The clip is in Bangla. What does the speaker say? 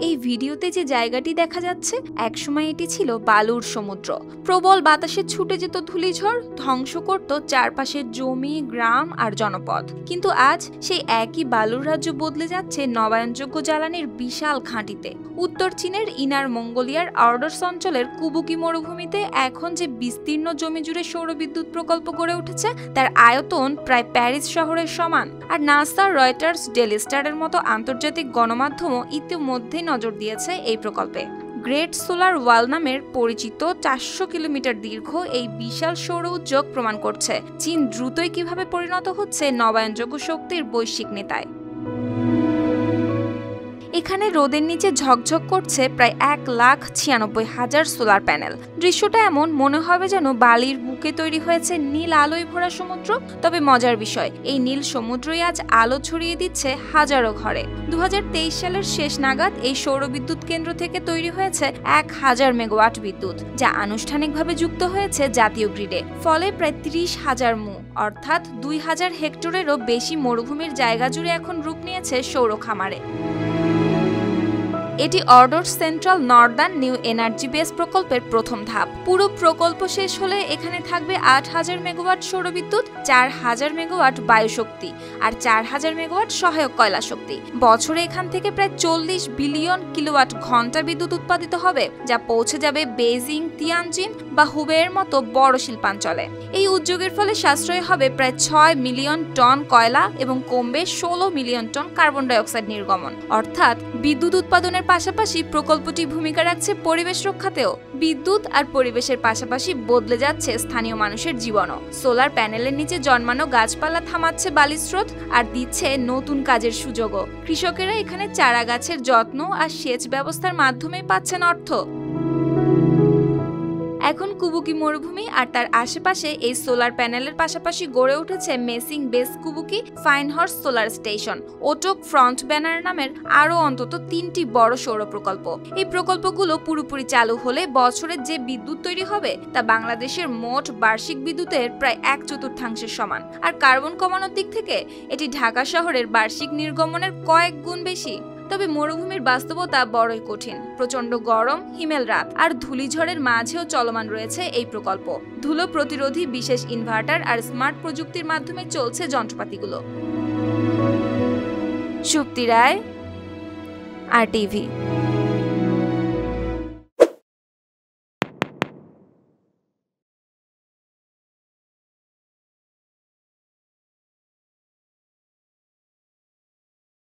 এই ভিডিওতে যে জায়গাটি দেখা যাচ্ছে একসময় এটি ছিল বালুর সমুদ্র। প্রবল বাতাসে ছুটে যেত ধূলিঝড়, ধ্বংস করত চারপাশের জমি, গ্রাম আর জনপদ। কিন্তু আজ সেই একই বালুর রাজ্য বদলে যাচ্ছে নবায়নযোগ্য জ্বালানির বিশাল ঘাঁটিতে। উত্তর চীনের ইনার মঙ্গোলিয়ার অর্ডার্স অঞ্চলের কুবুকি মরুভূমিতে এখন যে বিস্তীর্ণ জমি জুড়ে সৌরবিদ্যুৎ প্রকল্প গড়ে উঠেছে তার আয়তন প্রায় প্যারিস শহরের সমান। আর নাসা, রয়টার্স, ডেলি স্টারের মতো আন্তর্জাতিক গণমাধ্যমও ইতিমধ্যেই নজর দিয়েছে এই প্রকল্পে। গ্রেট সোলার ওয়াল নামের পরিচিত 400 কিলোমিটার দীর্ঘ এই বিশাল সৌর উদ্যোগ প্রমাণ করছে চীন দ্রুতই কিভাবে পরিণত হচ্ছে নবায়নযোগ্য শক্তির বৈশ্বিক নেতায়। এখানে রোদের নিচে ঝকঝক করছে প্রায় 1,96,000 সোলার প্যানেল। দৃশ্যটা এমন মনে হবে যেন বালির বুকে তৈরি হয়েছে নীল আলোয় ভরা সমুদ্র। তবে মজার বিষয়, এই নীল সমুদ্রই আজ আলো ছড়িয়ে দিচ্ছে হাজারো ঘরে। 2023 সালের শেষ নাগাদ এই সৌরবিদ্যুৎ কেন্দ্র থেকে তৈরি হয়েছে 1000 মেগাওয়াট বিদ্যুৎ, যা আনুষ্ঠানিকভাবে যুক্ত হয়েছে জাতীয় গ্রিডে। ফলে প্রায় 30,000 মু অর্থাৎ 2000 হেক্টরেরও বেশি মরুভূমির জায়গা জুড়ে এখন রূপ নিয়েছে সৌর খামারে। এটি orders central Northern new energy base প্রকল্পের প্রথম ধাপ। পুরো প্রকল্প শেষ হলে এখানে থাকবে 8000 মেগাওয়াট সৌরবিদ্যুৎ, 4000 মেগাওয়াট বায়ুশক্তি আর 4000 মেগাওয়াট সহায়ক কয়লা শক্তি। বছরে এখান থেকে প্রায় 40 বিলিয়ন কিলোওয়াট ঘন্টা বিদ্যুৎ উৎপাদিত হবে, যা পৌঁছে যাবে বেইজিং, তিয়ানজিন বা হুবেইয়ের মতো বড় শিল্পাঞ্চলে। এই উদ্যোগের ফলে সাশ্রয় হবে প্রায় 6 মিলিয়ন টন কয়লা এবং কমবে 16 মিলিয়ন টন কার্বন ডাইঅক্সাইড নির্গমন। অর্থাৎ বিদ্যুৎ উৎপাদনের পাশাপাশি প্রকল্পটি ভূমিকা রাখছে পরিবেশ রক্ষাতেও। বিদ্যুৎ আর পরিবেশের পাশাপাশি বদলে যাচ্ছে স্থানীয় মানুষের জীবনও। সোলার প্যানেলের নিচে জন্মানো গাছপালা থামাচ্ছে বালির স্রোত আর দিচ্ছে নতুন কাজের সুযোগও। কৃষকেরা এখানে চারা গাছের যত্ন আর সেচ ব্যবস্থার মাধ্যমেই পাচ্ছেন অর্থ। এখন কুবুকি মরুভূমি আর তার আশেপাশে এই সোলার প্যানেলের পাশাপাশি গড়ে উঠেছে মেসিং base Kubuqi, fine horse solar station, Otog Front Banner নামের আরও অন্তত 3টি বড় সৌর প্রকল্প। এই প্রকল্পগুলো পুরোপুরি চালু হলে বছরে যে বিদ্যুৎ তৈরি হবে তা বাংলাদেশের মোট বার্ষিক বিদ্যুতের প্রায় 1/4 সমান। আর কার্বন কমানোর দিক থেকে এটি ঢাকা শহরের বার্ষিক নির্গমনের কয়েক গুণ বেশি। তবে মরুভূমির বাস্তবতা বড়ই কঠিন। প্রচন্ড গরম, হিমেল রাত আর ধূলিঝড়ের মাঝেও চলমান রয়েছে এই প্রকল্প। ধুলো প্রতিরোধী বিশেষ ইনভার্টার আর স্মার্ট প্রযুক্তির মাধ্যমে চলছে যন্ত্রপাতিগুলো। সুপ্তি রায়, RTV।